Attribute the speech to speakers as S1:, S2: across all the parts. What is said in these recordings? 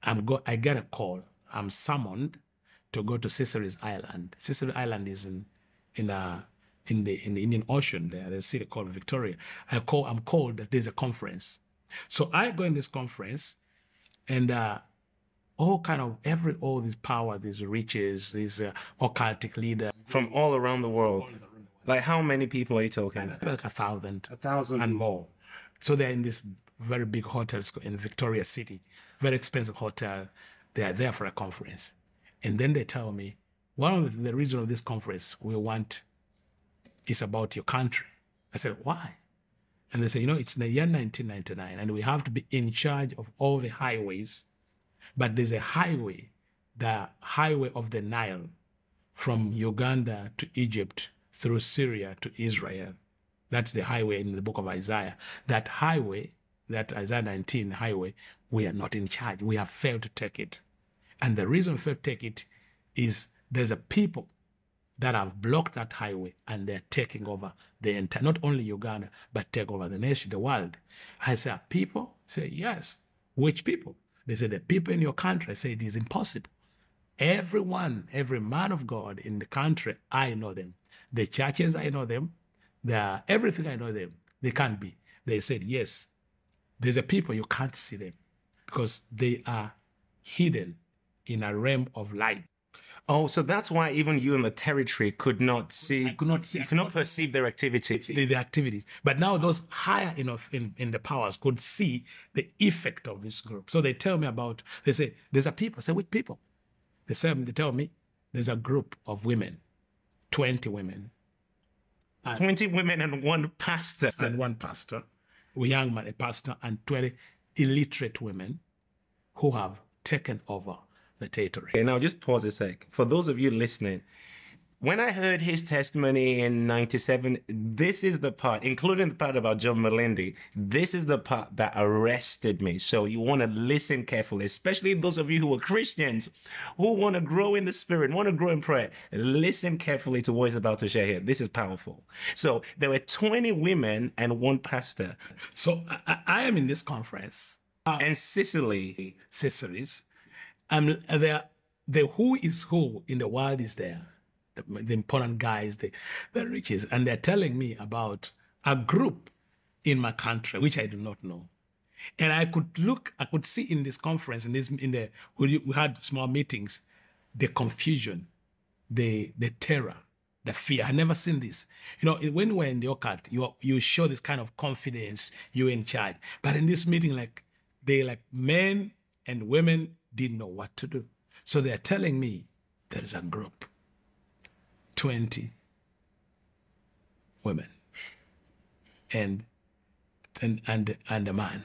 S1: I get a call. I'm summoned to go to Sicily's Island. Sicily Island is in the Indian Ocean there. There's a city called Victoria. I'm called that there's a conference. So I go in this conference, and all these power, these riches, these occultic leaders
S2: from all around the world. Like, how many people are you talking?
S1: Like 1,000.
S2: 1,000
S1: and more. So they're in this very big hotel in Victoria City, very expensive hotel. They are there for a conference. And then they tell me, one of the reasons of this conference we want is about your country. I said, why? And they say, it's in the year 1999, and we have to be in charge of all the highways. But there's a highway, the highway of the Nile, from Uganda to Egypt, through Syria to Israel. That's the highway in the book of Isaiah. That highway, that Isaiah 19 highway, we are not in charge. We have failed to take it. And the reason we failed to take it is there's a people that have blocked that highway, and they're taking over the entire, not only Uganda, but take over the nation, the world. I say, people? Say, yes. Which people? They say, the people in your country. I say, it is impossible. Everyone, every man of God in the country, I know them. The churches, I know them. Everything, I know them. They can't be. They said, yes, there's a people, you can't see them because they are hidden in a realm of light.
S2: Oh, so that's why even you in the territory could not see.
S1: I could not see.
S2: You could not perceive their activity.
S1: The activities. But now those higher enough in the powers could see the effect of this group. So they tell me they say, there's a people. I say, which people? They tell me there's a group of women, 20 women.
S2: 20 women and one pastor.
S1: And one pastor, a young man, a pastor, and 20 illiterate women who have taken over the territory.
S2: Okay, now just pause a sec. For those of you listening, when I heard his testimony in 97, this is the part, including the part about John Melendi, this is the part that arrested me. So you want to listen carefully, especially those of you who are Christians, who want to grow in the spirit, want to grow in prayer. Listen carefully to what he's about to share here. This is powerful. So there were 20 women and one pastor.
S1: So I am in this conference.
S2: And Sicily's.
S1: The who is who in the world is there. The important guys, the riches, and they're telling me about a group in my country, which I do not know. And I could see in this conference, we had small meetings, the confusion, the terror, the fear. I never seen this. When we're in the occult, you show this kind of confidence, you're in charge. But in this meeting, men and women didn't know what to do. So they're telling me there is a group. 20 women and a man.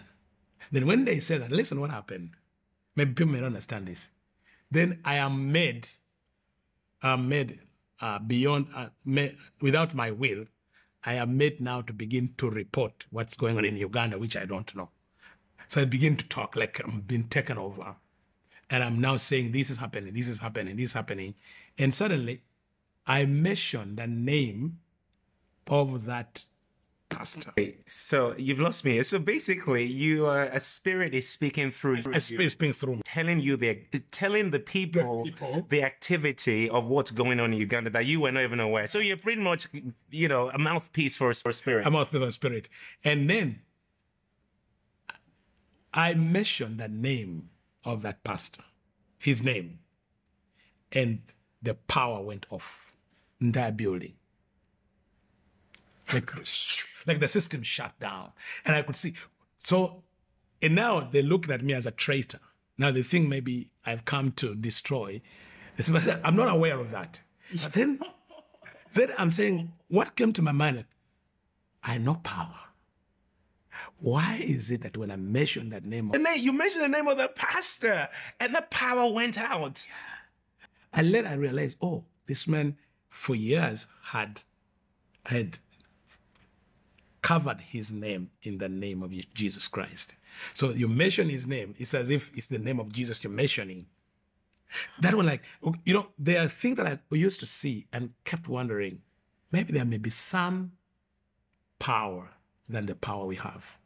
S1: Then when they say that, listen, what happened? Maybe people may not understand this. Then I am made without my will, I am made now to begin to report what's going on in Uganda, which I don't know. So I begin to talk like I'm being taken over. And I'm now saying, this is happening, this is happening, this is happening. And suddenly, I mentioned the name of that pastor.
S2: So you've lost me. So basically, a spirit is speaking through you.
S1: A spirit is speaking through me.
S2: Telling the people the activity of what's going on in Uganda that you were not even aware. So you're pretty much, a mouthpiece for a spirit.
S1: A mouthpiece for a spirit. And then I mentioned the name of that pastor, his name, and the power went off in that building. Like the system shut down. And I could see. So, and now they're looking at me as a traitor. Now they think maybe I've come to destroy. I'm not aware of that. But then I'm saying, what came to my mind? I know power. Why is it that when I mention that name,
S2: you mentioned the name of the pastor, and the power went out?
S1: And then I realized, this man for years had covered his name in the name of Jesus Christ. So you mention his name, it's as if it's the name of Jesus you're mentioning. That one, there are things that I used to see and kept wondering, maybe there may be some power than the power we have.